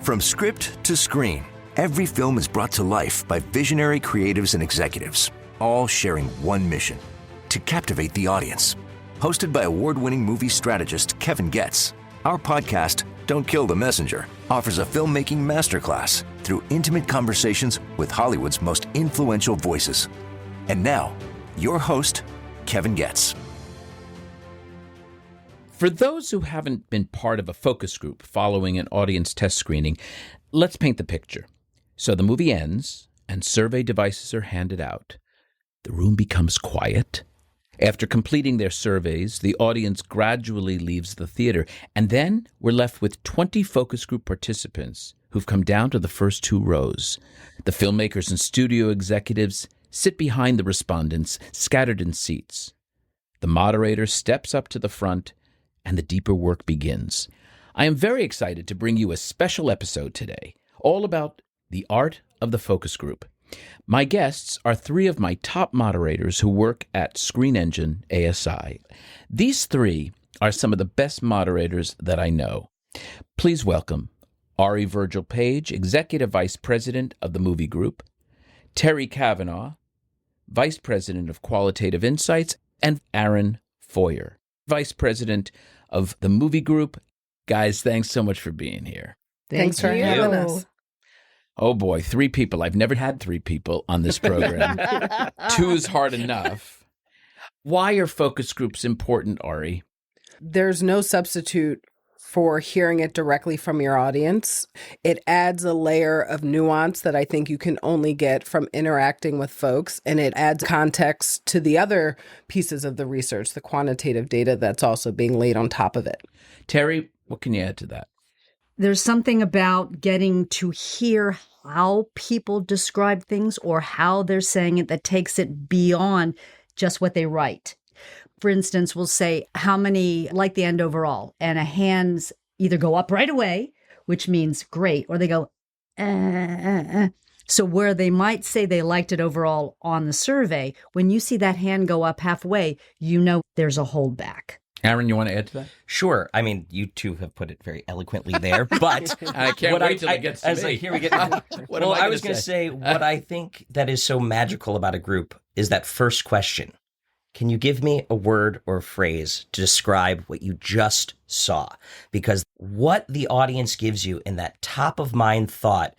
From script to screen, every film is brought to life by visionary creatives and executives, all sharing one mission: to captivate the audience. Hosted by award-winning movie strategist Kevin Goetz, our podcast, Don't Kill the Messenger, offers a filmmaking masterclass through intimate conversations with Hollywood's most influential voices. And now, your host, Kevin Goetz. For those who haven't been part of a focus group following an audience test screening, let's paint the picture. So the movie ends and survey devices are handed out. The room becomes quiet. After completing their surveys, the audience gradually leaves the theater, and then we're left with 20 focus group participants who've come down to the first two rows. The filmmakers and studio executives sit behind the respondents, scattered in seats. The moderator steps up to the front, and the deeper work begins. I am very excited to bring you a special episode today, all about the art of the focus group. My guests are three of my top moderators who work at Screen Engine ASI. These three are some of the best moderators that I know. Please welcome Ari Virgil-Paige, Executive Vice President of the Movie Group, Terri Cavanaugh, Vice President of Qualitative Insights, and Aaron Feuer, Vice President of the Movie Group. Guys, thanks so much for being here. Thanks for having us. Oh boy, three people. I've never had three people on this program. Two is hard enough. Why are focus groups important, Ari? There's no substitute for hearing it directly from your audience. It adds a layer of nuance that I think you can only get from interacting with folks, and it adds context to the other pieces of the research, the quantitative data that's also being laid on top of it. Terri, what can you add to that? There's something about getting to hear how people describe things or how they're saying it that takes it beyond just what they write. For instance, we'll say how many like the end overall, and a hands either go up right away, which means great, or they go, So where they might say they liked it overall on the survey, when you see that hand go up halfway, you know there's a holdback. Aaron, you want to add to that? Sure. I mean, you two have put it very eloquently there, but I can't wait till it gets to me. Like, here we get. I was going to say what I think that is so magical about a group is that first question. Can you give me a word or a phrase to describe what you just saw? Because what the audience gives you in that top of mind thought,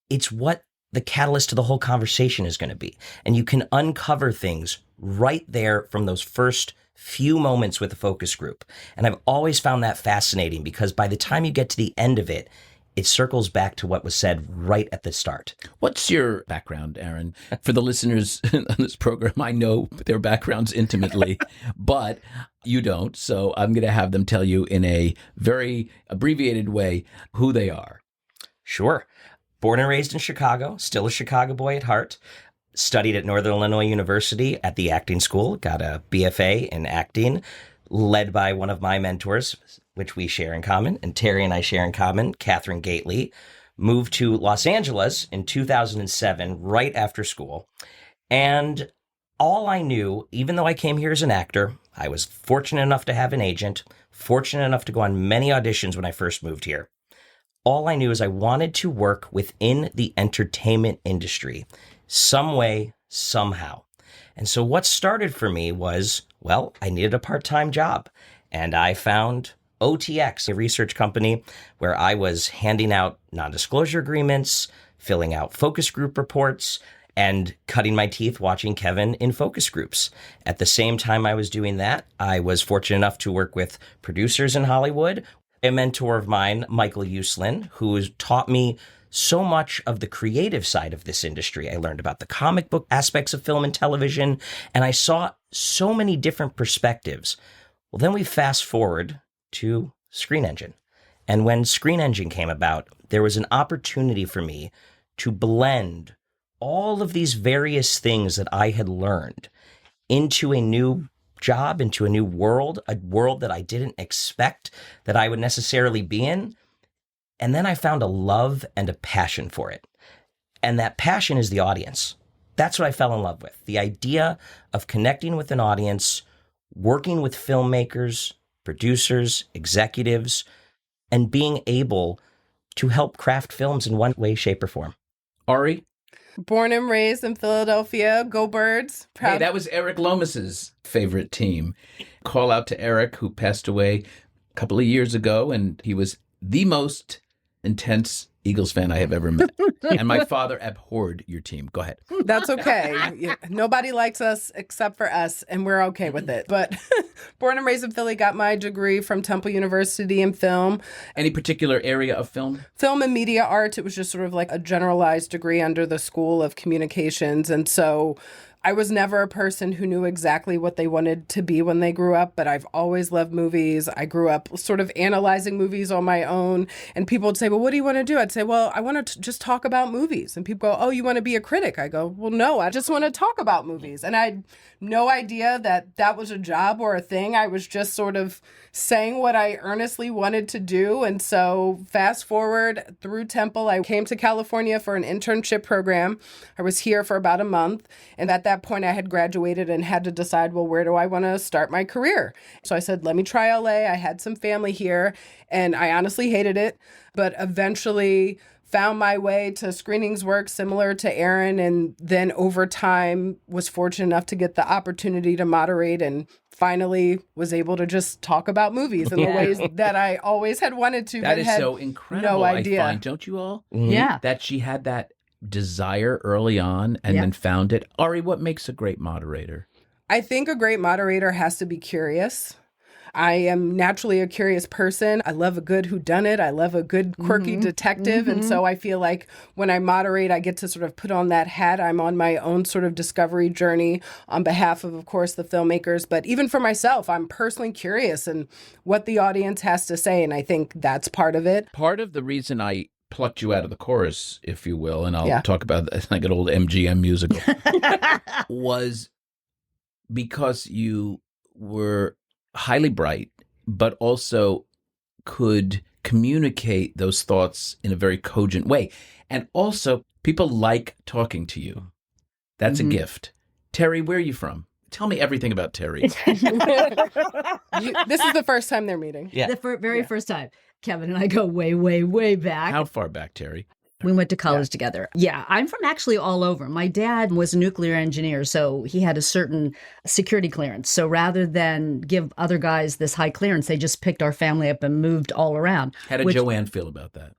it's what the catalyst to the whole conversation is going to be. And you can uncover things right there from those first few moments with a focus group. And I've always found that fascinating because by the time you get to the end of it, it circles back to what was said right at the start. What's your background, Aaron? For the listeners on this program, I know their backgrounds intimately, but you don't. So I'm going to have them tell you in a very abbreviated way who they are. Sure. Born and raised in Chicago, still a Chicago boy at heart. Studied at Northern Illinois University at the acting school, got a BFA in acting, led by one of my mentors, which we share in common, and Terri and I share in common, Catherine Gately. Moved to Los Angeles in 2007, right after school. And all I knew, even though I came here as an actor, I was fortunate enough to have an agent, fortunate enough to go on many auditions when I first moved here. All I knew is I wanted to work within the entertainment industry, some way, somehow. And so what started for me was, well, I needed a part-time job. And I found OTX, a research company where I was handing out non-disclosure agreements, filling out focus group reports, and cutting my teeth watching Kevin in focus groups. At the same time I was doing that, I was fortunate enough to work with producers in Hollywood. A mentor of mine, Michael Uslin, who has taught me so much of the creative side of this industry. I learned about the comic book aspects of film and television, and I saw so many different perspectives. Well, then we fast forward to Screen Engine. And when Screen Engine came about, there was an opportunity for me to blend all of these various things that I had learned into a new job, into a new world, a world that I didn't expect that I would necessarily be in. And then I found a love and a passion for it. And that passion is the audience. That's what I fell in love with. The idea of connecting with an audience, working with filmmakers, producers, executives, and being able to help craft films in one way, shape, or form. Ari? Born and raised in Philadelphia. Go Birds. Hey, that was Eric Lomas's favorite team. Call out to Eric, who passed away a couple of years ago, and he was the most intense Eagles fan I have ever met. And my father abhorred your team. Go ahead. That's okay. Nobody likes us except for us, and we're okay with it. But born and raised in Philly, got my degree from Temple University in film. Any particular area of film? Film and media arts. It was just sort of like a generalized degree under the School of Communications. And so I was never a person who knew exactly what they wanted to be when they grew up, but I've always loved movies. I grew up sort of analyzing movies on my own, and people would say, well, what do you want to do? I'd say, well, I want to just talk about movies. And people go, oh, you want to be a critic? I go, well, no, I just want to talk about movies. And I had no idea that that was a job or a thing. I was just sort of saying what I earnestly wanted to do. And so fast forward through Temple, I came to California for an internship program. I was here for about a month. And at that point, I had graduated and had to decide, well, where do I want to start my career? So I said, let me try LA. I had some family here, and I honestly hated it, but eventually found my way to screenings work similar to Aaron, and then over time was fortunate enough to get the opportunity to moderate, and finally was able to just talk about movies in the ways that I always had wanted to. That but is had so incredible, no idea. I find, don't you all? Yeah. That she had that desire early on and then found it. Ari, what makes a great moderator? I think a great moderator has to be curious. I am naturally a curious person. I love a good whodunit. I love a good quirky detective. And so I feel like when I moderate, I get to sort of put on that hat. I'm on my own sort of discovery journey on behalf of course, the filmmakers. But even for myself, I'm personally curious in what the audience has to say. And I think that's part of it. Part of the reason I plucked you out of the chorus, if you will, and I'll talk about it like an old MGM musical, was because you were highly bright, but also could communicate those thoughts in a very cogent way. And also, people like talking to you. That's a gift. Terri, where are you from? Tell me everything about Terri. This is the first time they're meeting. Yeah. The very first time. Kevin and I go way, way, way back. How far back, Terri? We went to college together. Yeah, I'm from actually all over. My dad was a nuclear engineer, so he had a certain security clearance. So rather than give other guys this high clearance, they just picked our family up and moved all around. How did Joanne feel about that?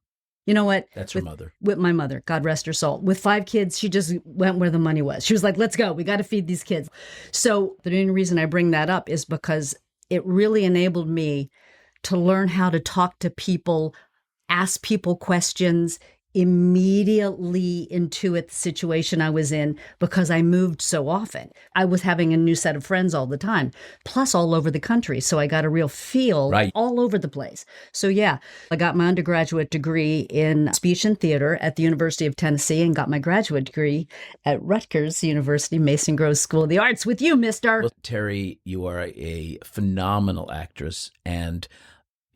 You know what? That's her mother. With my mother, God rest her soul. With 5 kids, she just went where the money was. She was like, let's go. We got to feed these kids. So the only reason I bring that up is because it really enabled me to learn how to talk to people, ask people questions, immediately intuit the situation I was in because I moved so often. I was having a new set of friends all the time, plus all over the country. So I got a real feel all over the place. So yeah, I got my undergraduate degree in speech and theater at the University of Tennessee and got my graduate degree at Rutgers University Mason Groves School of the Arts with you, mister. Well, Terri, you are a phenomenal actress, and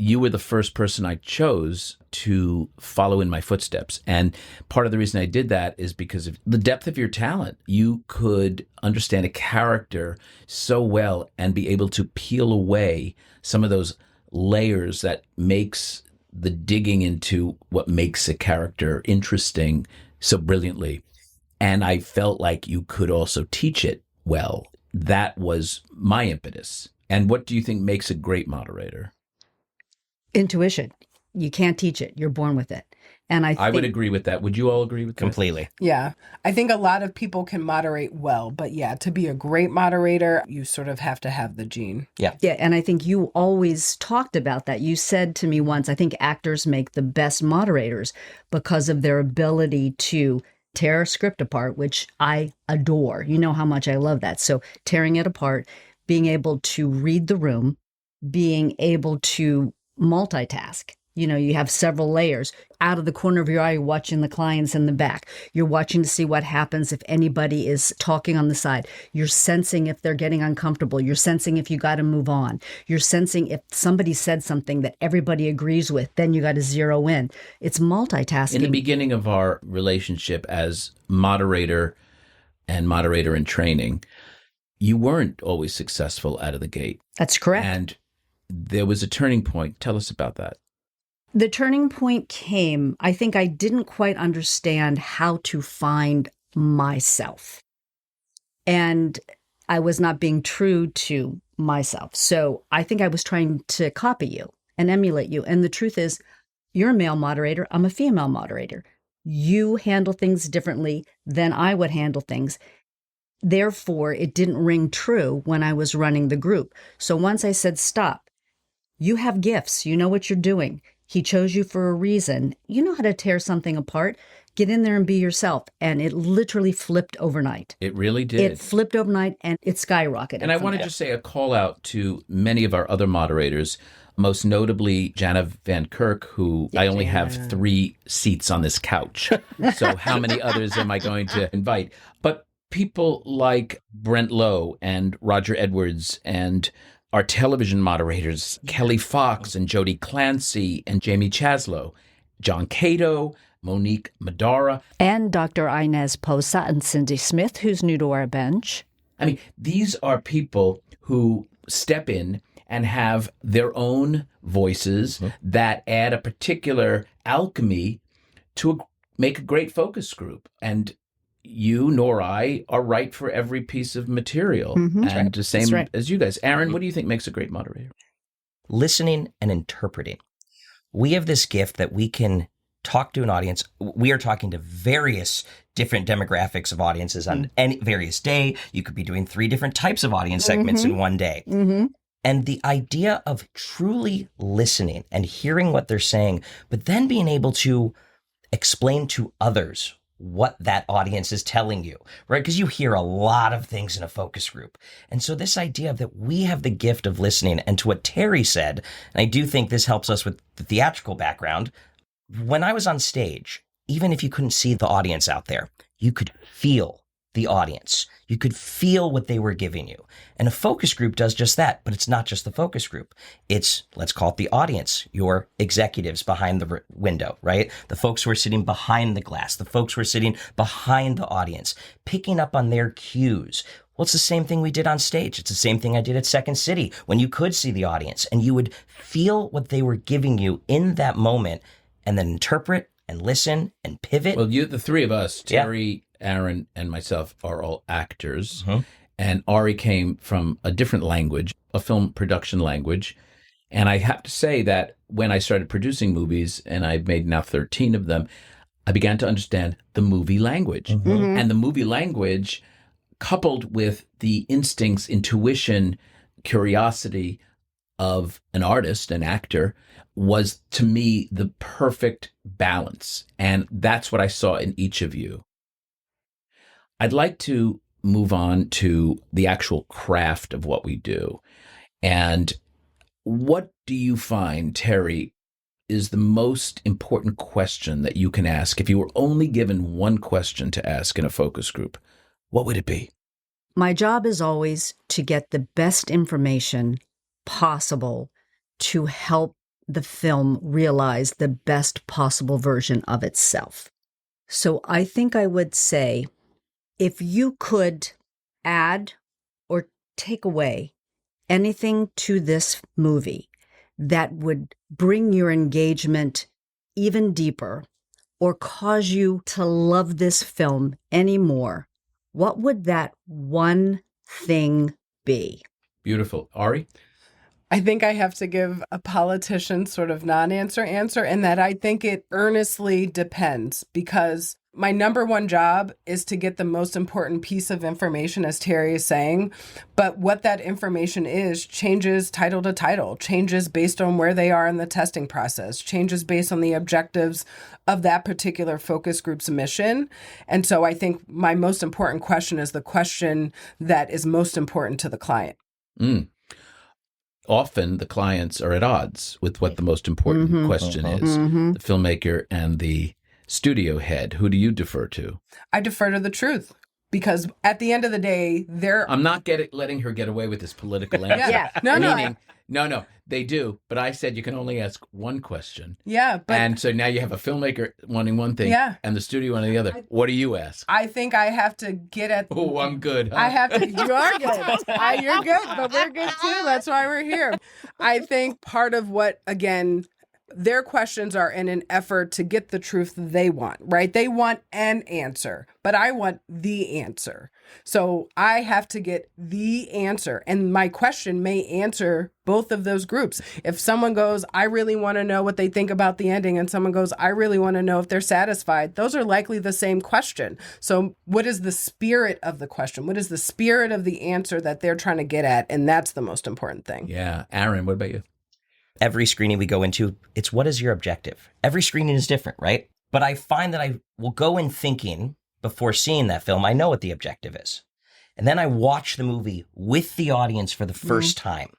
you were the first person I chose to follow in my footsteps. And part of the reason I did that is because of the depth of your talent. You could understand a character so well and be able to peel away some of those layers that makes the digging into what makes a character interesting so brilliantly. And I felt like you could also teach it well. That was my impetus. And what do you think makes a great moderator? Intuition. You can't teach it. You're born with it. And I would agree with that. Would you all agree with that? Completely. Yeah. I think a lot of people can moderate well, but yeah, to be a great moderator, you sort of have to have the gene. Yeah. Yeah. And I think you always talked about that. You said to me once, I think actors make the best moderators because of their ability to tear a script apart, which I adore. You know how much I love that. So tearing it apart, being able to read the room, being able to multitask. You know, you have several layers. Out of the corner of your eye, you're watching the clients in the back. You're watching to see what happens if anybody is talking on the side. You're sensing if they're getting uncomfortable. You're sensing if you got to move on. You're sensing if somebody said something that everybody agrees with, then you got to zero in. It's multitasking. In the beginning of our relationship as moderator and moderator in training, you weren't always successful out of the gate. That's correct. And there was a turning point. Tell us about that. The turning point came, I think I didn't quite understand how to find myself. And I was not being true to myself. So I think I was trying to copy you and emulate you. And the truth is, you're a male moderator. I'm a female moderator. You handle things differently than I would handle things. Therefore, it didn't ring true when I was running the group. So once I said, stop, you have gifts. You know what you're doing. He chose you for a reason. You know how to tear something apart. Get in there and be yourself. And it literally flipped overnight. It really did. It flipped overnight and it skyrocketed. And I want to just say a call out to many of our other moderators, most notably Jana Van Kirk, who I only have 3 seats on this couch. So how many others am I going to invite? But people like Brent Lowe and Roger Edwards and our television moderators, Kelly Fox and Jodie Clancy and Jamie Chaslow, John Cato, Monique Madara. And Dr. Inez Posa and Cindy Smith, who's new to our bench. I mean, these are people who step in and have their own voices that add a particular alchemy to make a great focus group. And you nor I are right for every piece of material. And the same as you guys. Aaron, what do you think makes a great moderator? Listening and interpreting. We have this gift that we can talk to an audience. We are talking to various different demographics of audiences on any various day. You could be doing 3 different types of audience segments in one day. And the idea of truly listening and hearing what they're saying, but then being able to explain to others what that audience is telling you, right? Because you hear a lot of things in a focus group. And so this idea that we have the gift of listening, and to what Terri said, and I do think this helps us with the theatrical background, when I was on stage, even if you couldn't see the audience out there, you could feel the audience. You could feel what they were giving you. And a focus group does just that, but it's not just the focus group. It's, let's call it the audience, your executives behind the window, right? The folks who are sitting behind the glass, the folks who are sitting behind the audience, picking up on their cues. Well, it's the same thing we did on stage. It's the same thing I did at Second City when you could see the audience and you would feel what they were giving you in that moment and then interpret and listen and pivot. Well, the 3 of us, Terri, Aaron, and myself, are all actors. And Ari came from a different language, a film production language. And I have to say that when I started producing movies, and I've made now 13 of them, I began to understand the movie language. And the movie language, coupled with the instincts, intuition, curiosity of an artist, an actor, was to me the perfect balance. And that's what I saw in each of you. I'd like to move on to the actual craft of what we do. And what do you find, Terri, is the most important question that you can ask? If you were only given one question to ask in a focus group, what would it be? My job is always to get the best information possible to help the film realize the best possible version of itself. So I think I would say, if you could add or take away anything to this movie that would bring your engagement even deeper or cause you to love this film anymore, what would that one thing be? Beautiful. Ari? I think I have to give a politician sort of non-answer answer, and that I think it earnestly depends, because my number one job is to get the most important piece of information, as Terri is saying. But what that information is changes title to title, changes based on where they are in the testing process, changes based on the objectives of that particular focus group's mission. And so I think my most important question is the question that is most important to the client. Often the clients are at odds with what the most important question is. The filmmaker and the studio head. Who do you defer to? I defer to the truth, because at the end of the day, I'm not letting her get away with this political answer. No, they do. But I said you can only ask one question. Yeah. But, and so now you have a filmmaker wanting one thing and the studio wanting the other. What do you ask? I think I have to get at... Oh, I'm good. Huh? I have to... You are good. You're good, but we're good too. That's why we're here. I think part of what, again, Their questions are in an effort to get the truth they want, right? They want an answer, but I want the answer. So I have to get the answer. And my question may answer both of those groups. If someone goes, I really want to know what they think about the ending, and someone goes, I really want to know if they're satisfied, those are likely the same question. So what is the spirit of the question? What is the spirit of the answer that they're trying to get at? And that's the most important thing. Yeah. Aaron, what about you? Every screening we go into, it's what is your objective? Every screening is different, right? But I find that I will go in thinking before seeing that film, I know what the objective is. And then I watch the movie with the audience for the first time.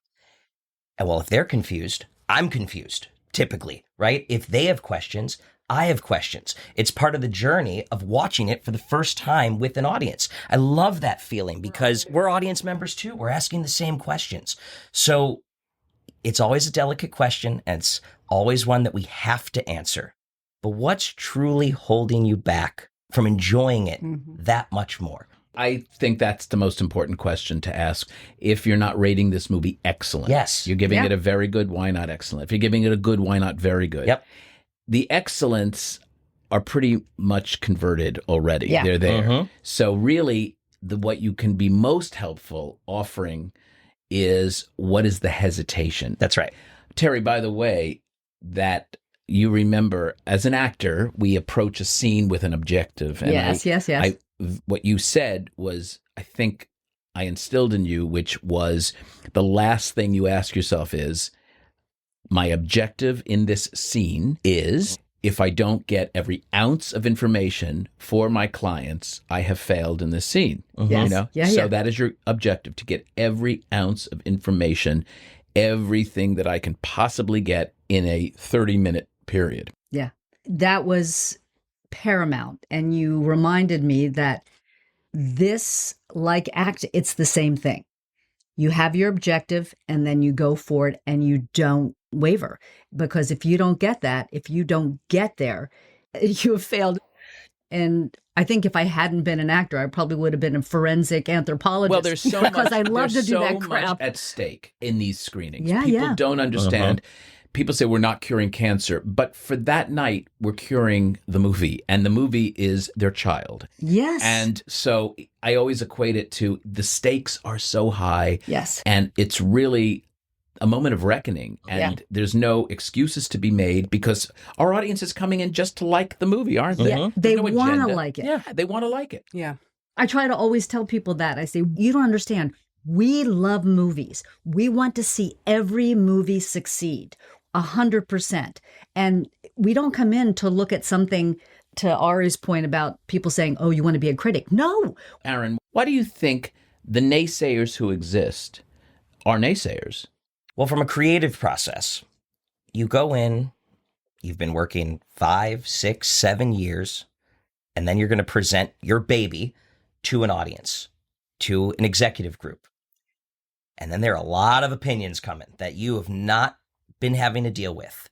And well, if they're confused, I'm confused, typically, right? If they have questions, I have questions. It's part of the journey of watching it for the first time with an audience. I love that feeling because we're audience members too. We're asking the same questions. So it's always a delicate question, and it's always one that we have to answer. But what's truly holding you back from enjoying it that much more? I think that's the most important question to ask. If you're not rating this movie excellent, yes, you're giving it a very good, why not excellent? If you're giving it a good, why not very good? Yep. The excellents are pretty much converted already. Yeah. They're there. So really, what you can be most helpful offering is what is the hesitation? That's right. Terri, by the way, that you remember as an actor, we approach a scene with an objective. And yes. What you said was, I think I instilled in you, which was the last thing you ask yourself is, my objective in this scene is, if I don't get every ounce of information for my clients, I have failed in this scene. Yes. You know? So that is your objective, to get every ounce of information, everything that I can possibly get in a 30-minute period. Yeah. That was paramount. And you reminded me that this, like act, it's the same thing. You have your objective and then you go for it and you don't waver. Because if you don't get that, if you don't get there, you have failed. And I think if I hadn't been an actor, I probably would have been a forensic anthropologist. Well, there's so because much, I love to do so that crap. much at stake in these screenings. Yeah, People don't understand. People say we're not curing cancer, but for that night, we're curing the movie, and the movie is their child. Yes. And so I always equate it to the stakes are so high. Yes. And it's really a moment of reckoning, and there's no excuses to be made because our audience is coming in just to like the movie, aren't they? Yeah, they want to like it. Yeah, they want to like it. Yeah. I try to always tell people that. I say, you don't understand. We love movies. We want to see every movie succeed 100%. And we don't come in to look at something, to Ari's point about people saying, oh, you want to be a critic. No. Aaron, why do you think the naysayers who exist are naysayers? Well, from a creative process, you go in, you've been working 5, 6, 7 years, and then you're going to present your baby to an audience, to an executive group. And then there are a lot of opinions coming that you have not been having to deal with.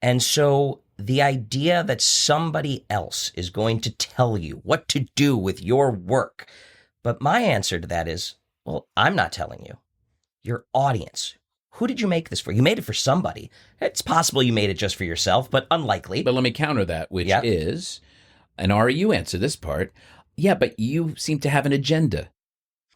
And so the idea that somebody else is going to tell you what to do with your work. But my answer to that is, well, I'm not telling you. Your audience. Who did you make this for? You made it for somebody. It's possible you made it just for yourself, but unlikely. But let me counter that, which is, and Ari, you answer this part. Yeah, but you seem to have an agenda.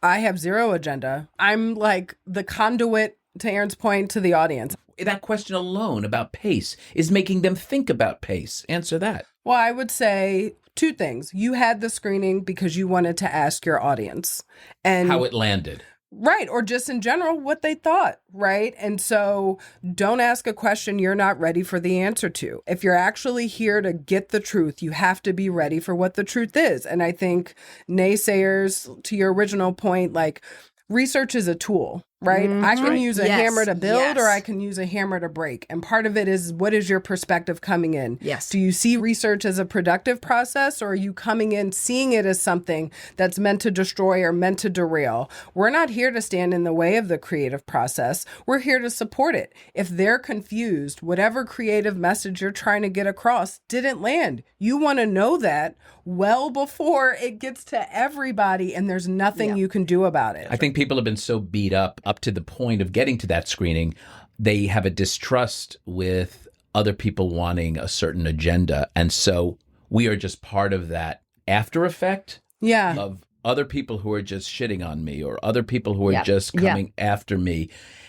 I have zero agenda. I'm like the conduit, to Aaron's point, to the audience. That question alone about pace is making them think about pace. Answer that. Well, I would say two things. You had the screening because you wanted to ask your audience. And how it landed. Right. Or just in general, what they thought. Right. And so don't ask a question you're not ready for the answer to. If you're actually here to get the truth, you have to be ready for what the truth is. And I think naysayers, to your original point, like, research is a tool, right? I can use a hammer to build or I can use a hammer to break. And part of it is, what is your perspective coming in? Yes. Do you see research as a productive process, or are you coming in seeing it as something that's meant to destroy or meant to derail? We're not here to stand in the way of the creative process. We're here to support it. If they're confused, whatever creative message you're trying to get across didn't land. You want to know that well before it gets to everybody, and there's nothing you can do about it. I think people have been so beat up to the point of getting to that screening, they have a distrust with other people wanting a certain agenda. And so we are just part of that after effect of other people who are just shitting on me or other people who are just coming after me.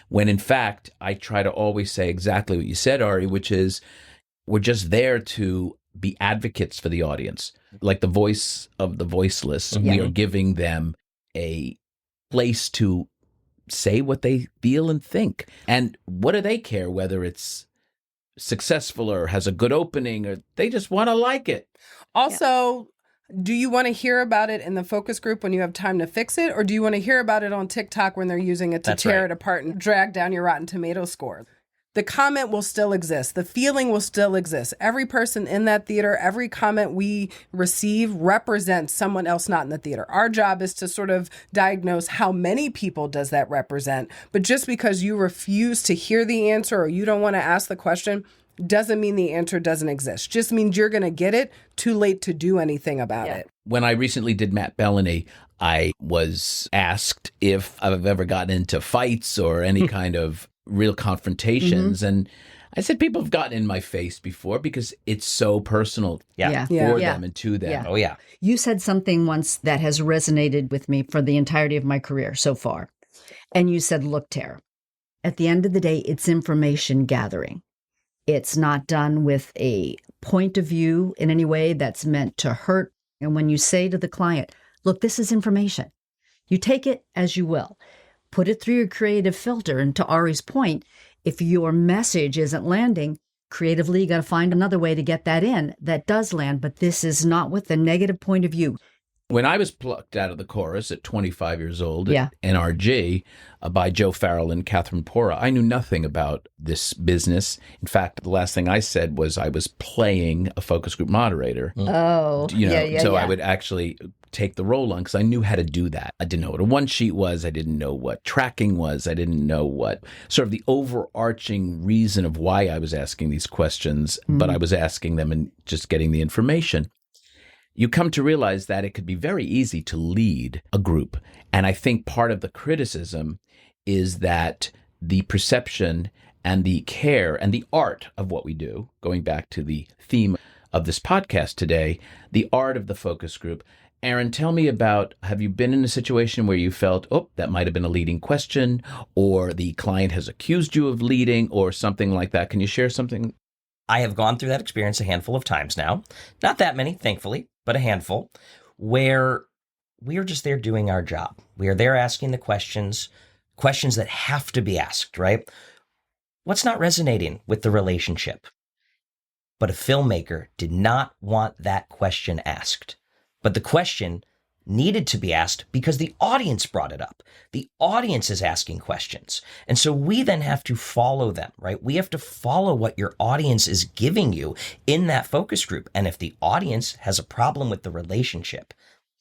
When in fact, I try to always say exactly what you said, Ari, which is we're just there to be advocates for the audience, like the voice of the voiceless. We are giving them a place to say what they feel and think. And what do they care whether it's successful or has a good opening, or they just want to like it? Also, do you want to hear about it in the focus group when you have time to fix it? Or do you want to hear about it on TikTok when they're using it to tear it apart and drag down your Rotten Tomato score? The comment will still exist. The feeling will still exist. Every person in that theater, every comment we receive represents someone else not in the theater. Our job is to sort of diagnose how many people does that represent. But just because you refuse to hear the answer or you don't want to ask the question doesn't mean the answer doesn't exist. Just means you're going to get it too late to do anything about it. When I recently did Matt Bellany, I was asked if I've ever gotten into fights or any kind of real confrontations. And I said, people have gotten in my face before because it's so personal for them and to them. Oh, yeah. You said something once that has resonated with me for the entirety of my career so far. And you said, look, Terri, at the end of the day, it's information gathering. It's not done with a point of view in any way that's meant to hurt. And when you say to the client, look, this is information, you take it as you will. Put it through your creative filter. And to Ari's point, if your message isn't landing, creatively, you got to find another way to get that in that does land. But this is not with the negative point of view. When I was plucked out of the chorus at 25 years old at NRG by Joe Farrell and Catherine Porra, I knew nothing about this business. In fact, the last thing I said was I was playing a focus group moderator. Oh, so I would actually take the role on because I knew how to do that. I didn't know what a one sheet was. I didn't know what tracking was. I didn't know what sort of the overarching reason of why I was asking these questions, but I was asking them and just getting the information. You come to realize that it could be very easy to lead a group. And I think part of the criticism is that the perception and the care and the art of what we do, going back to the theme of this podcast today, the art of the focus group. Aaron, tell me about, have you been in a situation where you felt, oh, that might have been a leading question, or the client has accused you of leading, or something like that? Can you share something? I have gone through that experience a handful of times now. Not that many, thankfully, but a handful, where we are just there doing our job. We are there asking the questions that have to be asked, right? What's not resonating with the relationship? But a filmmaker did not want that question asked. But the question needed to be asked because the audience brought it up. The audience is asking questions. And so we then have to follow them, right? We have to follow what your audience is giving you in that focus group. And if the audience has a problem with the relationship,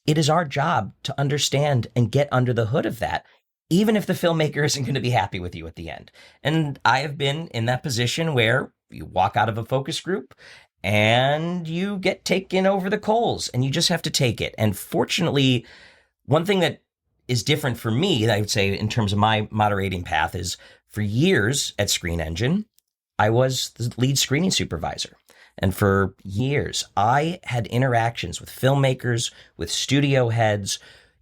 it is our job to understand and get under the hood of that, even if the filmmaker isn't going to be happy with you at the end. And I have been in that position where you walk out of a focus group and you get taken over the coals and you just have to take it. And fortunately, one thing that is different for me, I would say, in terms of my moderating path is for years at Screen Engine, I was the lead screening supervisor. And for years, I had interactions with filmmakers, with studio heads,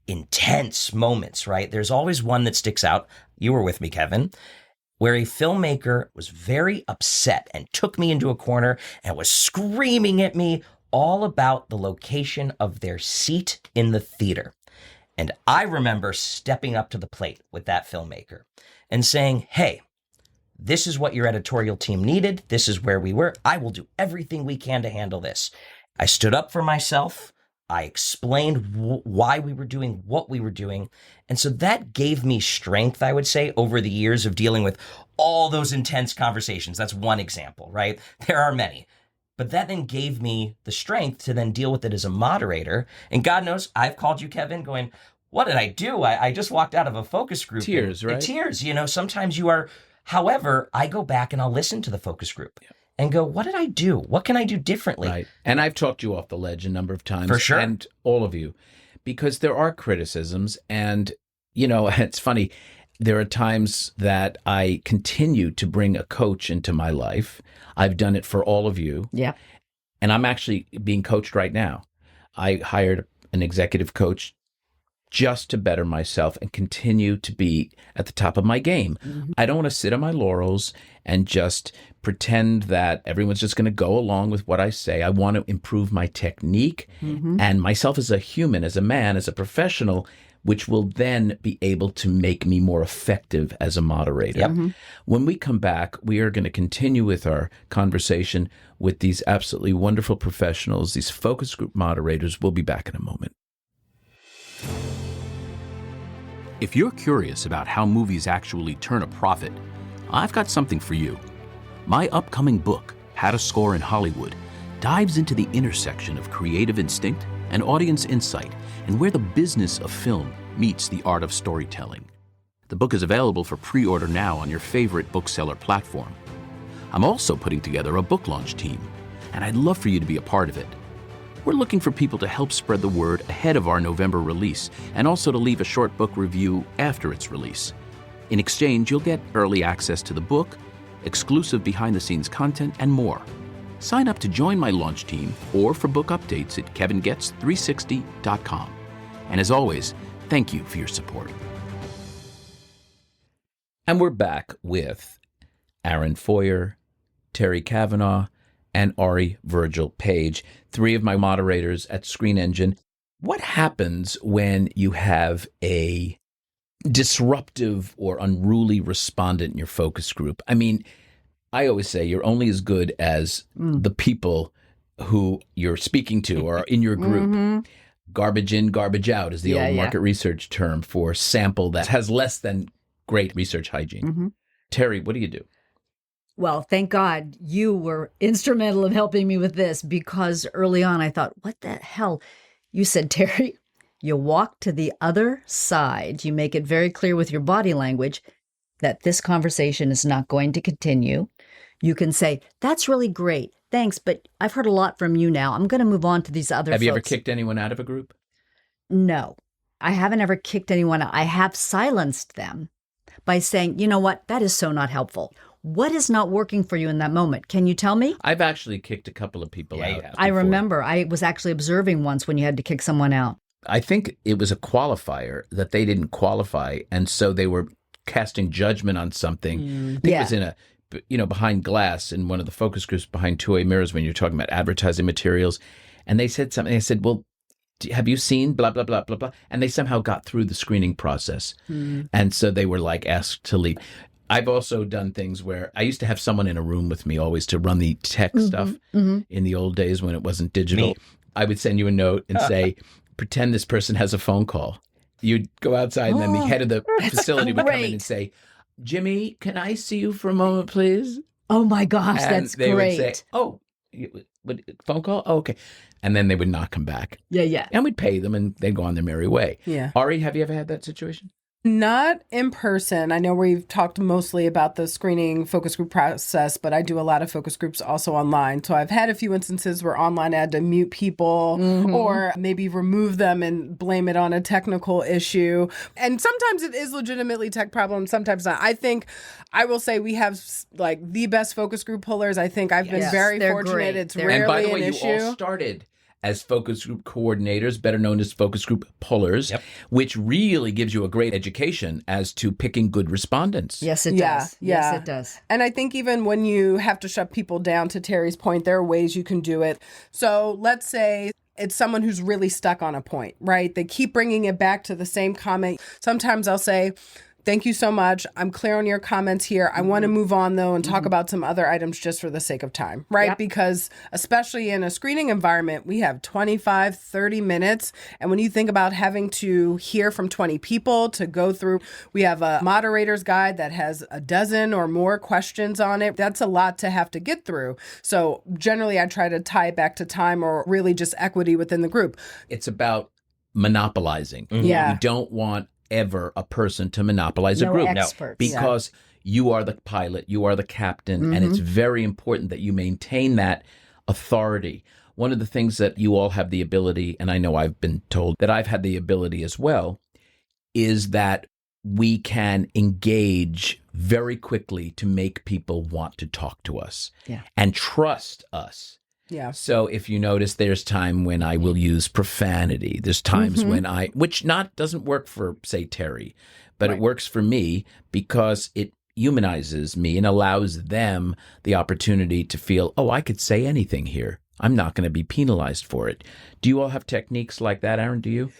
intense moments, right? There's always one that sticks out. You were with me, Kevin, where a filmmaker was very upset and took me into a corner and was screaming at me all about the location of their seat in the theater. And I remember stepping up to the plate with that filmmaker and saying, hey, this is what your editorial team needed. This is where we were. I will do everything we can to handle this. I stood up for myself. I explained why we were doing what we were doing. And so that gave me strength, I would say, over the years of dealing with all those intense conversations. That's one example, right? There are many. But that then gave me the strength to then deal with it as a moderator. And God knows, I've called you, Kevin, going, what did I do? I just walked out of a focus group. Tears, right? Tears, sometimes you are. However, I go back and I'll listen to the focus group. Yeah. And go, what did I do? What can I do differently? Right. And I've talked you off the ledge a number of times. For sure. And all of you, because there are criticisms. And, it's funny, There are times that I continue to bring a coach into my life. I've done it for all of you. Yeah. And I'm actually being coached right now. I hired an executive coach just to better myself and continue to be at the top of my game. Mm-hmm. I don't want to sit on my laurels and just pretend that everyone's just going to go along with what I say. I want to improve my technique and myself as a human, as a man, as a professional, which will then be able to make me more effective as a moderator. Yep. When we come back, we are going to continue with our conversation with these absolutely wonderful professionals, these focus group moderators. We'll be back in a moment. If you're curious about how movies actually turn a profit, I've got something for you. My upcoming book, How to Score in Hollywood, dives into the intersection of creative instinct and audience insight and where the business of film meets the art of storytelling. The book is available for pre-order now on your favorite bookseller platform. I'm also putting together a book launch team, and I'd love for you to be a part of it. We're looking for people to help spread the word ahead of our November release and also to leave a short book review after its release. In exchange, you'll get early access to the book, exclusive behind-the-scenes content, and more. Sign up to join my launch team or for book updates at kevingetz360.com. And as always, thank you for your support. And we're back with Aaron Feuer, Terri Cavanaugh, and Ari Virgil-Paige, three of my moderators at Screen Engine. What happens when you have a disruptive or unruly respondent in your focus group? I mean, I always say you're only as good as the people who you're speaking to or are in your group. Garbage in, garbage out is the old market research term for sample that has less than great research hygiene. Terri, what do you do? Well, thank God you were instrumental in helping me with this, because early on I thought, what the hell? You said, Terri, you walk to the other side. You make it very clear with your body language that this conversation is not going to continue. You can say, that's really great. Thanks, but I've heard a lot from you now. I'm going to move on to these other folks. Have you ever kicked anyone out of a group? No, I haven't ever kicked anyone out. I have silenced them by saying, you know what? That is so not helpful. What is not working for you in that moment? Can you tell me? I've actually kicked a couple of people out. I remember. I was actually observing once when you had to kick someone out. I think it was a qualifier that they didn't qualify, and so they were casting judgment on something. I think it was in a, behind glass in one of the focus groups behind two-way mirrors when you're talking about advertising materials. And they said something. I said, well, have you seen blah, blah, blah, blah, blah? And they somehow got through the screening process. And so they were asked to leave. I've also done things where I used to have someone in a room with me always to run the tech stuff in the old days when it wasn't digital. Me. I would send you a note and say, pretend this person has a phone call. You'd go outside and then the head of the facility would come in and say, Jimmy, can I see you for a moment, please? Oh my gosh, and that's they great. would say, oh, phone call? Oh, okay. And then they would not come back. Yeah. And we'd pay them and they'd go on their merry way. Yeah. Ari, have you ever had that situation? Not in person. I know we've talked mostly about the screening focus group process, but I do a lot of focus groups also online. So I've had a few instances where online I had to mute people or maybe remove them and blame it on a technical issue. And sometimes it is legitimately tech problem, sometimes not. I think I will say we have the best focus group pullers. I think I've been very fortunate. Great. It's They're rarely and by the way, an issue. You all started as focus group coordinators, better known as focus group pullers, which really gives you a great education as to picking good respondents. Yes, it does. Yes, it does. And I think even when you have to shut people down, to Terri's point, there are ways you can do it. So let's say it's someone who's really stuck on a point, right? They keep bringing it back to the same comment. Sometimes I'll say, thank you so much. I'm clear on your comments here. I want to move on, though, and talk about some other items just for the sake of time, right? Yep. Because especially in a screening environment, we have 25, 30 minutes. And when you think about having to hear from 20 people to go through, we have a moderator's guide that has a dozen or more questions on it. That's a lot to have to get through. So generally, I try to tie it back to time or really just equity within the group. It's about monopolizing. Yeah. You don't want ever a person to monopolize a group. Experts. Because you are the pilot, you are the captain, and it's very important that you maintain that authority. One of the things that you all have the ability, and I know I've been told that I've had the ability as well, is that we can engage very quickly to make people want to talk to us and trust us. Yeah. So if you notice, there's time when I will use profanity. There's times when which doesn't work for, say, Terri, but it works for me because it humanizes me and allows them the opportunity to feel, oh, I could say anything here. I'm not going to be penalized for it. Do you all have techniques like that, Aaron? Do you?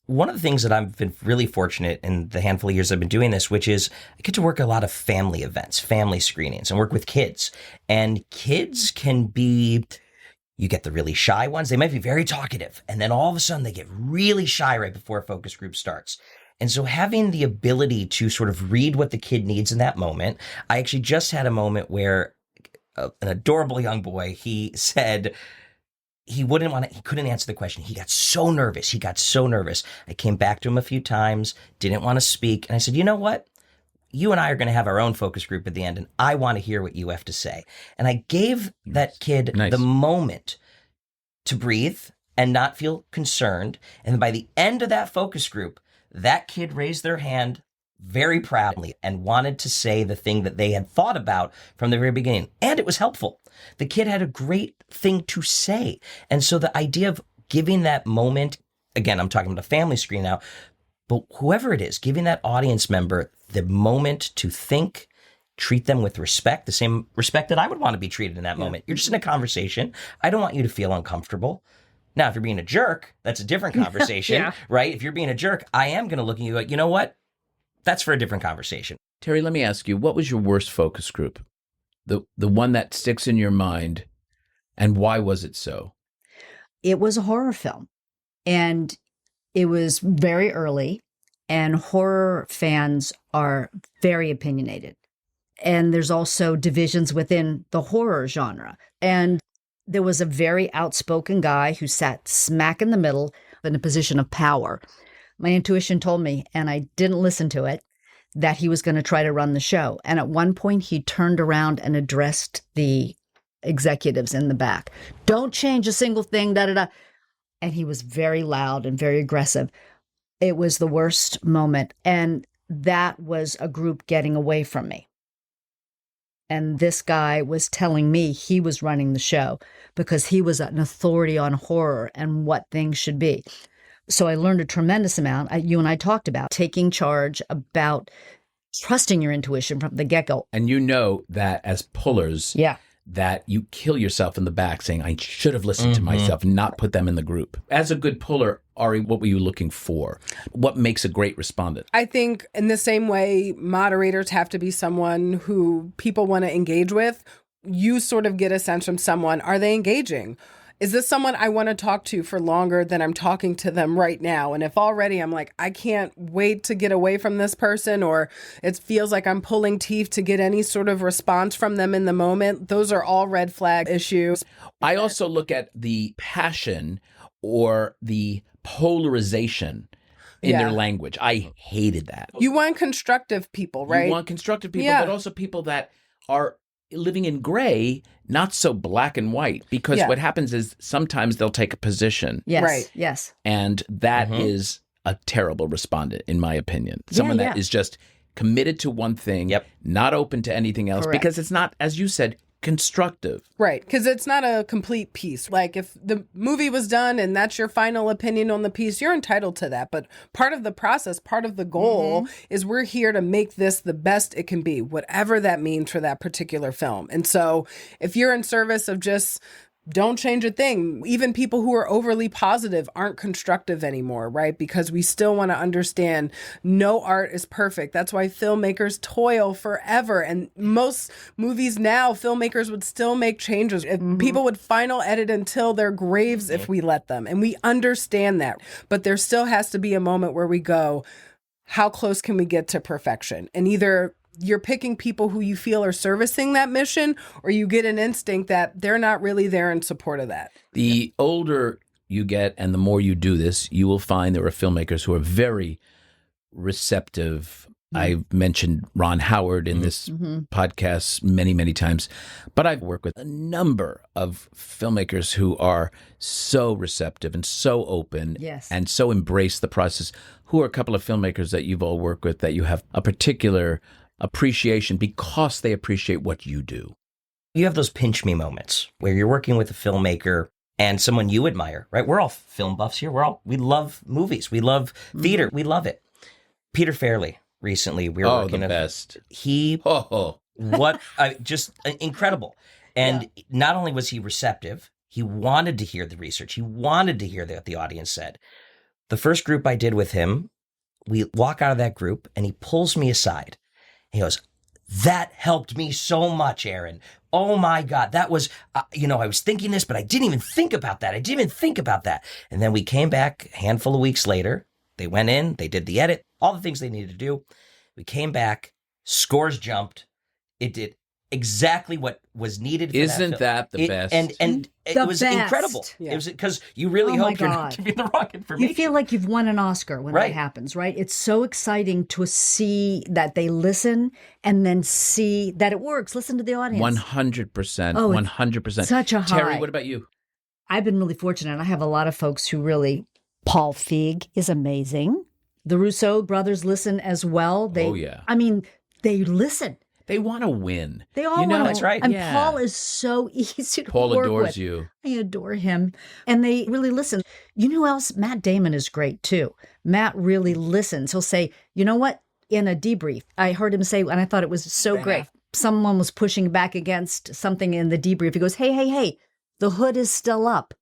One of the things that I've been really fortunate in the handful of years I've been doing this, which is I get to work a lot of family events, family screenings, and work with kids. And kids can be, you get the really shy ones. They might be very talkative. And then all of a sudden they get really shy right before a focus group starts. And so having the ability to sort of read what the kid needs in that moment, I actually just had a moment where an adorable young boy, he said, he couldn't answer the question. He got so nervous. I came back to him a few times, didn't want to speak. And I said, you know what? You and I are going to have our own focus group at the end, and I want to hear what you have to say. And I gave that kid the moment to breathe and not feel concerned. And by the end of that focus group, that kid raised their hand very proudly and wanted to say the thing that they had thought about from the very beginning. And it was helpful. The kid had a great thing to say. And so the idea of giving that moment, again, I'm talking about a family screen now, but whoever it is, giving that audience member the moment to think, treat them with respect, the same respect that I would want to be treated in that moment. You're just in a conversation. I don't want you to feel uncomfortable. Now, if you're being a jerk, that's a different conversation, right? If you're being a jerk, I am going to look at you like, you know what? That's for a different conversation. Terri, let me ask you, what was your worst focus group? The one that sticks in your mind, and why was it so? It was a horror film, and it was very early, and horror fans are very opinionated. And there's also divisions within the horror genre. And there was a very outspoken guy who sat smack in the middle in a position of power. My intuition told me, and I didn't listen to it, that he was going to try to run the show. And at one point, he turned around and addressed the executives in the back. Don't change a single thing, da-da-da. And he was very loud and very aggressive. It was the worst moment. And that was a group getting away from me. And this guy was telling me he was running the show because he was an authority on horror and what things should be. So I learned a tremendous amount. You and I talked about taking charge, about trusting your intuition from the get-go. And you know that as pullers, that you kill yourself in the back saying, I should have listened to myself and not put them in the group. As a good puller, Ari, what were you looking for? What makes a great respondent? I think in the same way, moderators have to be someone who people want to engage with. You sort of get a sense from someone, are they engaging? Is this someone I want to talk to for longer than I'm talking to them right now? And if already I'm like, I can't wait to get away from this person, or it feels like I'm pulling teeth to get any sort of response from them in the moment, those are all red flag issues. I also look at the passion or the polarization in their language. I hated that. You want constructive people, right? You want constructive people, but also people that are living in gray, not so black and white, because what happens is sometimes they'll take a position. Yes. Right. Yes. And that is a terrible respondent, in my opinion. Someone that is just committed to one thing, not open to anything else, because it's not, as you said, constructive. Right, because it's not a complete piece. Like if the movie was done and that's your final opinion on the piece, you're entitled to that. But part of the process, part of the goal is we're here to make this the best it can be, whatever that means for that particular film. And so if you're in service of just don't change a thing, even people who are overly positive aren't constructive anymore, right? Because we still want to understand no art is perfect. That's why filmmakers toil forever. And most movies now, filmmakers would still make changes. If people would final edit until their graves if we let them. And we understand that. But there still has to be a moment where we go, how close can we get to perfection? And either you're picking people who you feel are servicing that mission, or you get an instinct that they're not really there in support of that. The older you get and the more you do this, you will find there are filmmakers who are very receptive I've mentioned Ron Howard in this podcast many, many times, but I've worked with a number of filmmakers who are so receptive and so open and so embrace the process. Who are a couple of filmmakers that you've all worked with that you have a particular appreciation because they appreciate what you do? You have those pinch me moments where you're working with a filmmaker and someone you admire, right? We're all film buffs here. We love movies. We love theater. We love it. Peter Farrelly. Recently, we were working the best. Just incredible. And not only was he receptive, he wanted to hear the research. He wanted to hear what the audience said. The first group I did with him, we walk out of that group and he pulls me aside. He goes, "That helped me so much, Aaron. Oh my God, that was, I was thinking this, but I didn't even think about that. And then we came back a handful of weeks later. They went in, they did the edit, all the things they needed to do. We came back, scores jumped. It did exactly what was needed. Isn't that the best? And it was incredible. Yeah. It was because you really hope you're not giving the wrong information. You feel like you've won an Oscar when that happens, right? It's so exciting to see that they listen and then see that it works. Listen to the audience. 100%. 100%. Such a high. Terri, what about you? I've been really fortunate. I have a lot of folks who really... Paul Feig is amazing. The Russo brothers listen as well. I mean, they listen. They want to win. They all want to. That's right. And Paul is so easy to Paul work adores with. you. I adore him. And they really listen. You know who else? Matt Damon is great too. Matt really listens. He'll say, you know what? In a debrief, I heard him say, and I thought it was so great. Someone was pushing back against something in the debrief. He goes, hey, the hood is still up.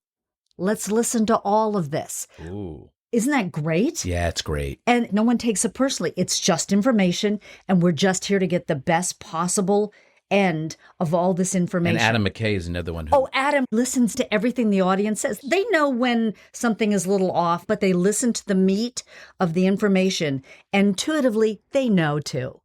Let's listen to all of this. Ooh. Isn't that great? Yeah, it's great. And no one takes it personally. It's just information, and we're just here to get the best possible end of all this information. And Adam McKay is another one. Adam listens to everything the audience says. They know when something is a little off, but they listen to the meat of the information. Intuitively, they know too.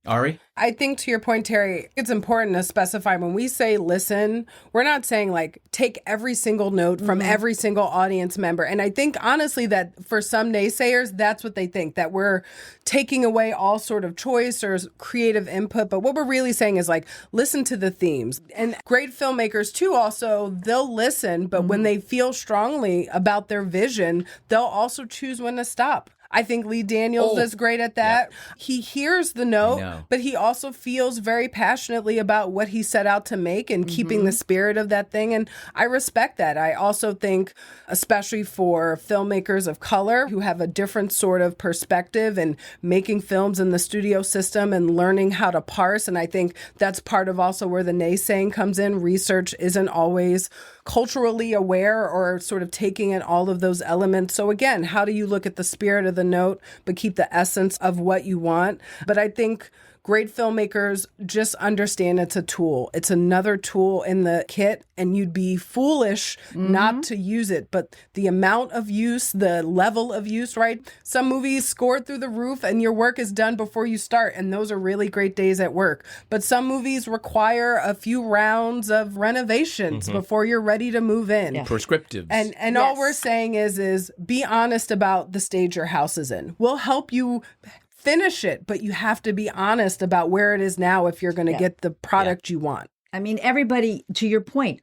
Ari? I think to your point, Terri, it's important to specify when we say listen, we're not saying like take every single note from every single audience member. And I think honestly that for some naysayers, that's what they think, that we're taking away all sort of choice or creative input. But what we're really saying is like, listen to the themes. And great filmmakers too, also, they'll listen, but when they feel strongly about their vision, they'll also choose when to stop. I think Lee Daniels is great at that. Yeah. He hears the note, but he also feels very passionately about what he set out to make and keeping the spirit of that thing. And I respect that. I also think, especially for filmmakers of color who have a different sort of perspective and making films in the studio system and learning how to parse. And I think that's part of also where the naysaying comes in. Research isn't always culturally aware or sort of taking in all of those elements. So again, how do you look at the spirit of the note, but keep the essence of what you want? But I think great filmmakers just understand it's a tool. It's another tool in the kit, and you'd be foolish not to use it. But the amount of use, the level of use, right? Some movies scored through the roof and your work is done before you start, and those are really great days at work. But some movies require a few rounds of renovations before you're ready to move in. Yeah. Prescriptives. And all we're saying is be honest about the stage your house is in. We'll help you finish it, but you have to be honest about where it is now if you're going to get the product you want. I mean, everybody, to your point,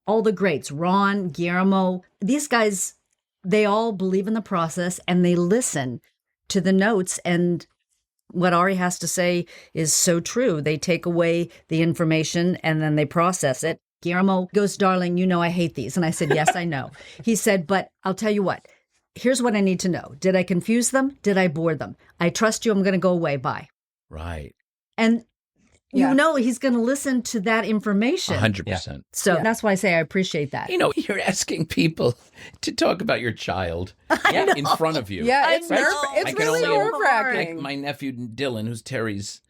all the greats, Ron, Guillermo, these guys, they all believe in the process and they listen to the notes. And what Ari has to say is so true. They take away the information and then they process it. Guillermo goes, darling, you know I hate these. And I said, yes, I know. He said, but I'll tell you what. Here's what I need to know. Did I confuse them? Did I bore them? I trust you. I'm going to go away. Bye. Right. And you know he's going to listen to that information. 100%. Yeah. So that's why I say I appreciate that. You know, you're asking people to talk about your child in front of you. Yeah, it's really nerve-wracking. Like my nephew Dylan, who's Terri's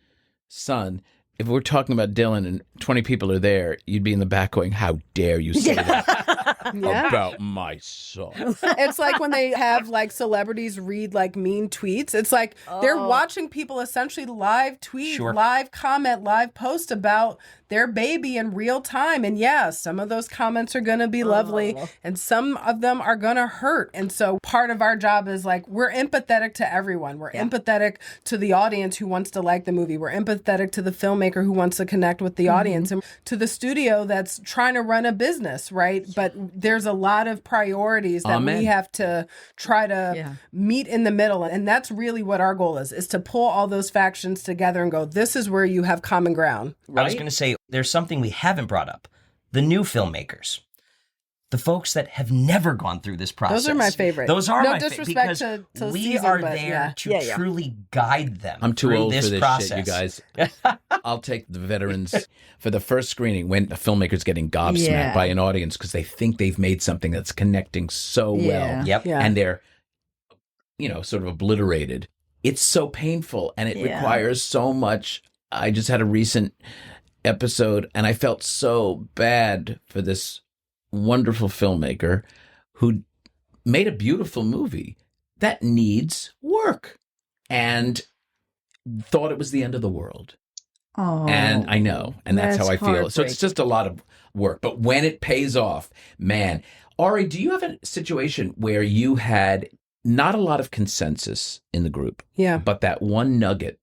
son, if we're talking about Dylan and 20 people are there, you'd be in the back going, how dare you say that about my son? It's like when they have like celebrities read like mean tweets. It's like they're watching people essentially live tweet, live comment, live post about their baby in real time. And yeah, some of those comments are going to be lovely and some of them are going to hurt. And so part of our job is like, we're empathetic to everyone. We're empathetic to the audience who wants to like the movie. We're empathetic to the filmmaker who wants to connect with the audience, and to the studio that's trying to run a business, right? But there's a lot of priorities that we have to try to meet in the middle. And that's really what our goal is to pull all those factions together and go, this is where you have common ground. Right? I was going to say, there's something we haven't brought up. The new filmmakers. The folks that have never gone through this process. Those are my favorite. Those are my favorite. Because to we season, are there to truly guide them. I'm too through old this for this process. shit, you guys. I'll take the veterans for the first screening when a filmmaker's getting gobsmacked by an audience because they think they've made something that's connecting so well. And they're, sort of obliterated. It's so painful and it requires so much. I just had a recent episode and I felt so bad for this wonderful filmmaker who made a beautiful movie that needs work and thought it was the end of the world. Oh, and I know, and that's how I feel. So it's just a lot of work. But when it pays off, man. Ari, do you have a situation where you had not a lot of consensus in the group, but that one nugget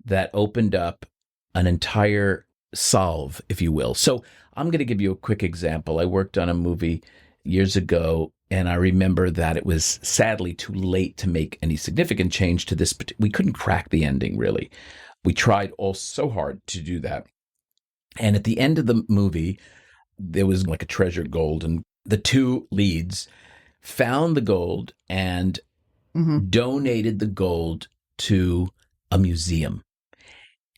that opened up an entire solve, if you will? So I'm going to give you a quick example. I worked on a movie years ago, and I remember that it was sadly too late to make any significant change to this. But we couldn't crack the ending, really. We tried all so hard to do that. And at the end of the movie, there was like a treasure gold, and the two leads found the gold and donated the gold to a museum.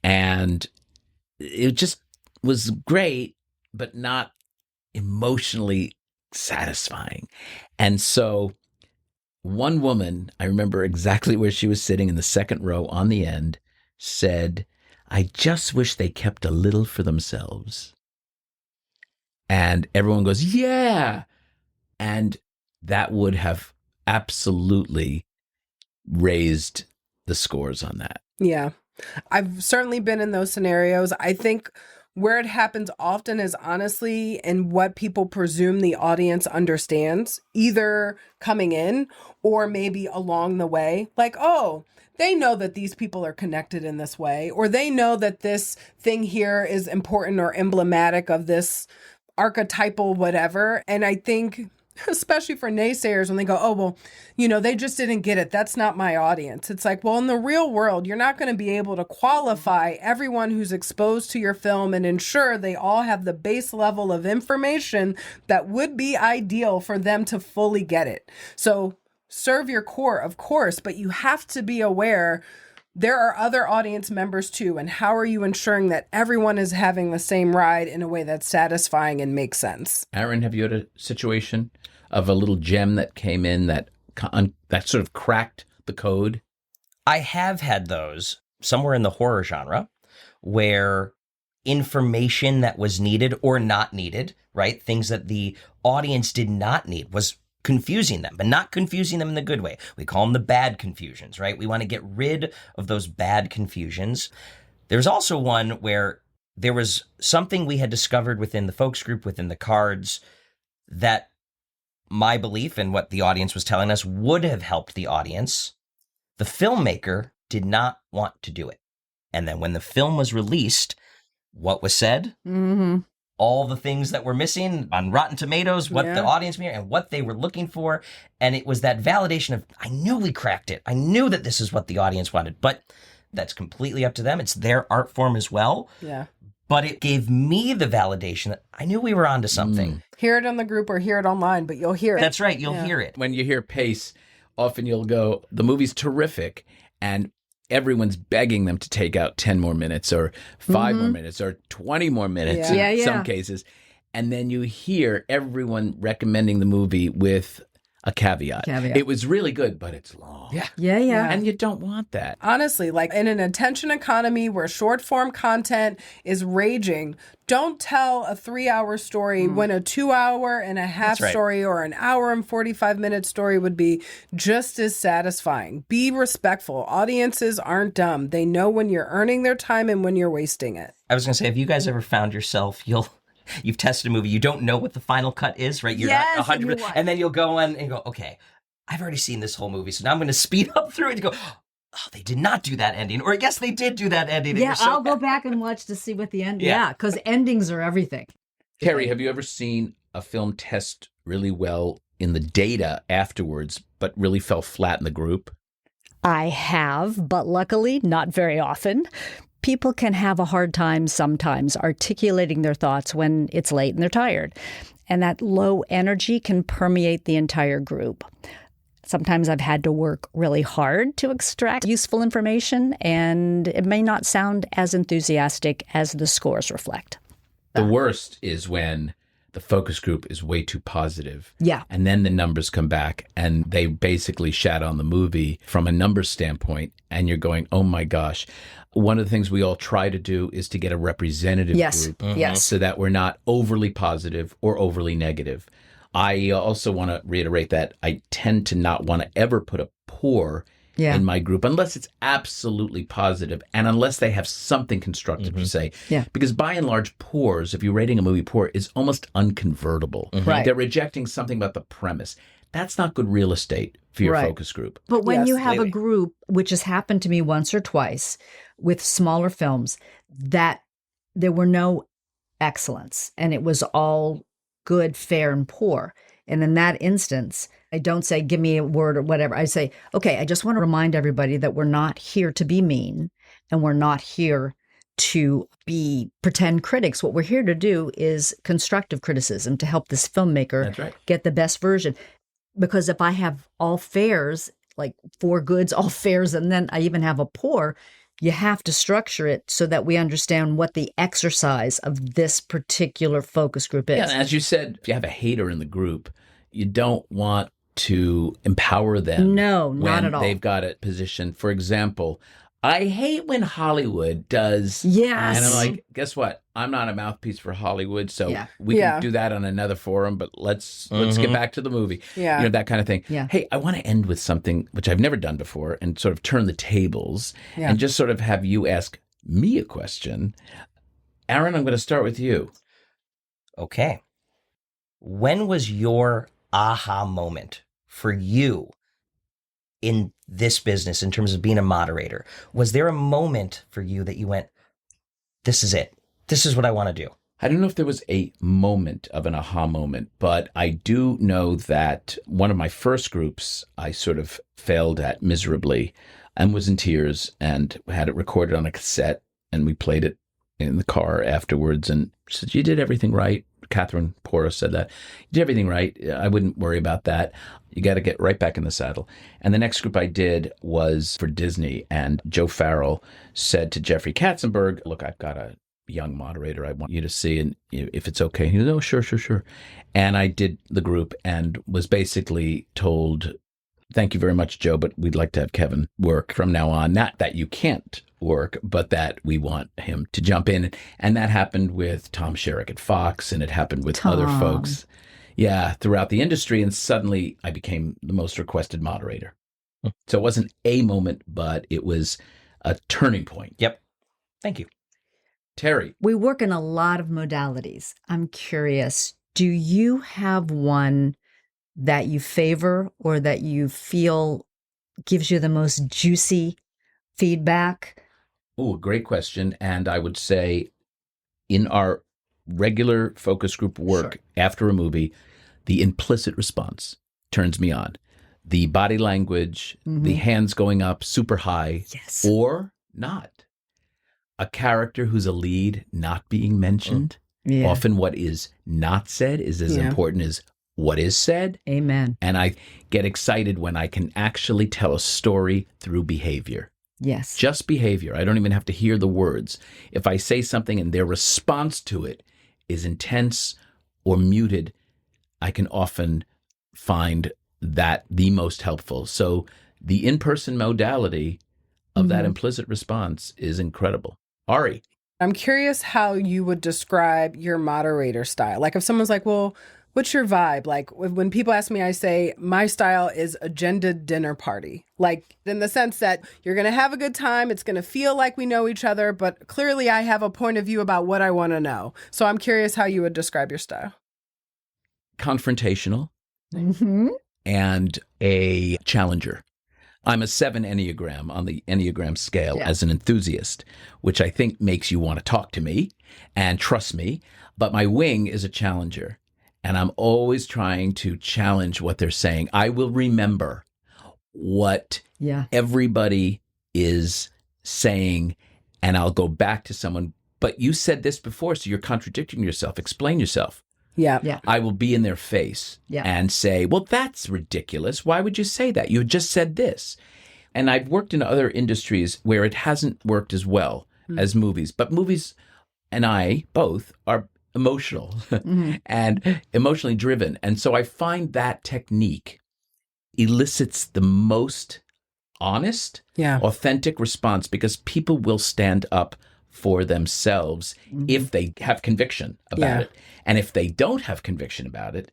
And it just was great, but not emotionally satisfying. And so one woman, I remember exactly where she was sitting in the second row on the end, said, I just wish they kept a little for themselves. And everyone goes, yeah. And that would have absolutely raised the scores on that. Yeah. I've certainly been in those scenarios. I think where it happens often is honestly in what people presume the audience understands, either coming in or maybe along the way. Like, oh, they know that these people are connected in this way, or they know that this thing here is important or emblematic of this archetypal whatever. And I think, especially for naysayers, when they go, oh, well, they just didn't get it. That's not my audience. It's like, well, in the real world, you're not going to be able to qualify everyone who's exposed to your film and ensure they all have the base level of information that would be ideal for them to fully get it. So serve your core, of course, but you have to be aware there are other audience members too. And how are you ensuring that everyone is having the same ride in a way that's satisfying and makes sense? Aaron, have you had a situation of a little gem that came in that sort of cracked the code? I have had those somewhere in the horror genre where information that was needed or not needed, right? Things that the audience did not need was confusing them, but not confusing them in the good way. We call them the bad confusions, right? We want to get rid of those bad confusions. There's also one where there was something we had discovered within the folks group, within the cards, that my belief and what the audience was telling us would have helped the audience. The filmmaker did not want to do it. And then when the film was released, what was said? All the things that were missing on Rotten Tomatoes, what the audience made and what they were looking for. And it was that validation of, I knew we cracked it. I knew that this is what the audience wanted, but that's completely up to them. It's their art form as well. Yeah. But it gave me the validation that I knew we were onto something. Hear it on the group or hear it online, but you'll hear it. That's right. You'll hear it. When you hear pace, often you'll go, the movie's terrific, and everyone's begging them to take out 10 more minutes or 5 more minutes or 20 more minutes in some cases. And then you hear everyone recommending the movie with a caveat. It was really good, but it's long. Yeah. And you don't want that. Honestly, like in an attention economy where short form content is raging, don't tell a 3-hour story when a 2-hour-and-a-half story or an hour and 45-minute story would be just as satisfying. Be respectful. Audiences aren't dumb. They know when you're earning their time and when you're wasting it. I was going to say, have you guys ever found yourself, you've tested a movie, you don't know what the final cut is, right? You're not 100%. And then you'll go on and go, okay, I've already seen this whole movie, so now I'm going to speed up through it and go, oh, they did not do that ending. Or I guess they did do that ending. Yeah, I'll go back and watch to see what the end. Yeah, because endings are everything. Terri, have you ever seen a film test really well in the data afterwards, but really fell flat in the group? I have, but luckily not very often. People can have a hard time sometimes articulating their thoughts when it's late and they're tired. And that low energy can permeate the entire group. Sometimes I've had to work really hard to extract useful information, and it may not sound as enthusiastic as the scores reflect. The worst is when the focus group is way too positive. Yeah. And then the numbers come back and they basically shat on the movie from a numbers standpoint. And you're going, oh my gosh. One of the things we all try to do is to get a representative group. Yes. So that we're not overly positive or overly negative. I also want to reiterate that I tend to not want to ever put a poor in my group unless it's absolutely positive and unless they have something constructive to say. Yeah. Because by and large, poors, if you're rating a movie poor, is almost unconvertible. Right. They're rejecting something about the premise. That's not good real estate for your focus group. But when you have a group, which has happened to me once or twice with smaller films, that there were no excellence and it was all good, fair, and poor. And in that instance, I don't say, give me a word or whatever. I say, okay, I just want to remind everybody that we're not here to be mean and we're not here to be pretend critics. What we're here to do is constructive criticism to help this filmmaker get the best version. Because if I have all fairs, like 4 goods, all fairs, and then I even have a poor, you have to structure it so that we understand what the exercise of this particular focus group is. Yeah, and as you said, if you have a hater in the group, you don't want to empower them. No, not at all. They've got a position. For example, I hate when Hollywood does. Yes. And I'm like, guess what? I'm not a mouthpiece for Hollywood, so we can do that on another forum, but let's get back to the movie. Yeah. You know, that kind of thing. Yeah. Hey, I want to end with something which I've never done before and sort of turn the tables and just sort of have you ask me a question. Aaron, I'm going to start with you. Okay. When was your aha moment for you in this business in terms of being a moderator? Was there a moment for you that you went, this is it? This is what I want to do? I don't know if there was a moment of an aha moment, but I do know that one of my first groups I sort of failed at miserably and was in tears and had it recorded on a cassette, and we played it in the car afterwards, and she said, you did everything right. Catherine Porras said that. You did everything right. I wouldn't worry about that. You got to get right back in the saddle. And the next group I did was for Disney, and Joe Farrell said to Jeffrey Katzenberg, look, I've got a young moderator I want you to see, and if it's okay. He goes, oh, sure. And I did the group and was basically told, thank you very much, Joe, but we'd like to have Kevin work from now on. Not that you can't work, but that we want him to jump in. And that happened with Tom Sherrick at Fox, and it happened with other folks. Yeah, throughout the industry. And suddenly I became the most requested moderator. So it wasn't a moment, but it was a turning point. Yep. Thank you. Terri. We work in a lot of modalities. I'm curious, do you have one that you favor or that you feel gives you the most juicy feedback? Oh, great question. And I would say in our regular focus group work after a movie, the implicit response turns me on. The body language, the hands going up super high, or not. A character who's a lead not being mentioned. Often what is not said is as important as what is said. Amen. And I get excited when I can actually tell a story through behavior. Yes. Just behavior. I don't even have to hear the words. If I say something and their response to it is intense or muted, I can often find that the most helpful. So the in-person modality of that implicit response is incredible. Ari. I'm curious how you would describe your moderator style. Like if someone's like, well, What's your vibe? Like when people ask me, I say my style is agenda dinner party. Like in the sense that you're going to have a good time. It's going to feel like we know each other, but clearly I have a point of view about what I want to know. So I'm curious how you would describe your style. Confrontational and a challenger. I'm a 7 Enneagram on the Enneagram scale as an enthusiast, which I think makes you want to talk to me and trust me. But my wing is a challenger. And I'm always trying to challenge what they're saying. I will remember what everybody is saying, and I'll go back to someone. But you said this before, so you're contradicting yourself. Explain yourself. Yeah. I will be in their face and say, well, that's ridiculous. Why would you say that? You just said this. And I've worked in other industries where it hasn't worked as well as movies. But movies and I both are emotional and emotionally driven. And so I find that technique elicits the most honest, authentic response because people will stand up for themselves if they have conviction about it. And if they don't have conviction about it,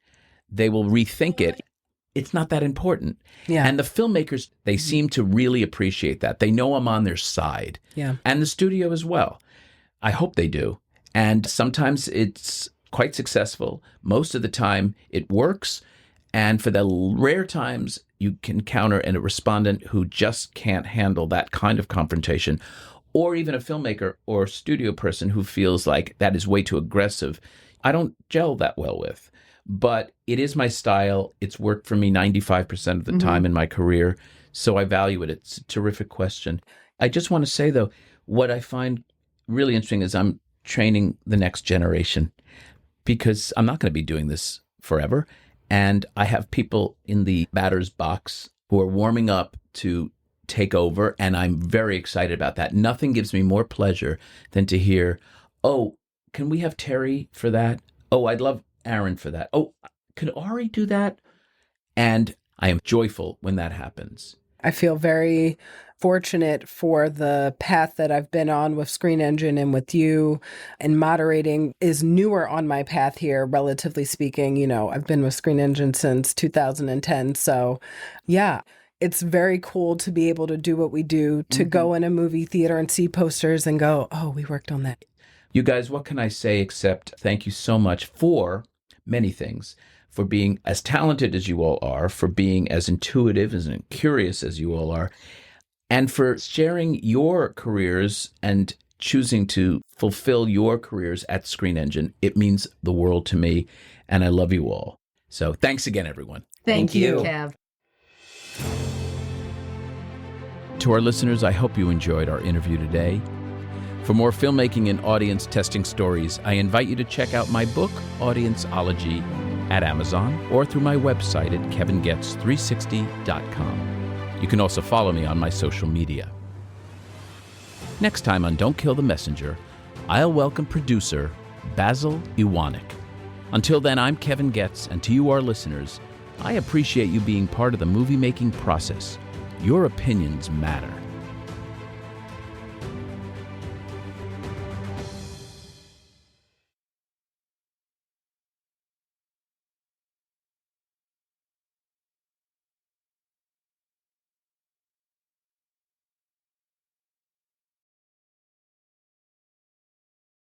they will rethink it. It's not that important. And the filmmakers, they seem to really appreciate that. They know I'm on their side. And the studio as well. I hope they do. And sometimes it's quite successful. Most of the time it works. And for the rare times you can encounter a respondent who just can't handle that kind of confrontation, or even a filmmaker or studio person who feels like that is way too aggressive, I don't gel that well with. But it is my style. It's worked for me 95% of the time in my career. So I value it. It's a terrific question. I just want to say, though, what I find really interesting is I'm training the next generation because I'm not going to be doing this forever. And I have people in the batter's box who are warming up to take over. And I'm very excited about that. Nothing gives me more pleasure than to hear, oh, can we have Terri for that? Oh, I'd love Aaron for that. Oh, could Ari do that? And I am joyful when that happens. I feel very fortunate for the path that I've been on with Screen Engine and with you, and moderating is newer on my path here, relatively speaking. You know, I've been with Screen Engine since 2010. So yeah, it's very cool to be able to do what we do, to go in a movie theater and see posters and go, oh, we worked on that. You guys, what can I say except thank you so much for many things, for being as talented as you all are, for being as intuitive and curious as you all are, and for sharing your careers and choosing to fulfill your careers at Screen Engine. It means the world to me, and I love you all. So thanks again, everyone. Thank you, Kev. To our listeners, I hope you enjoyed our interview today. For more filmmaking and audience testing stories, I invite you to check out my book, Audienceology, at Amazon or through my website at kevingetz360.com. You can also follow me on my social media. Next time on Don't Kill the Messenger, I'll welcome producer Basil Iwanek. Until then, I'm Kevin Goetz, and to you, our listeners, I appreciate you being part of the movie-making process. Your opinions matter.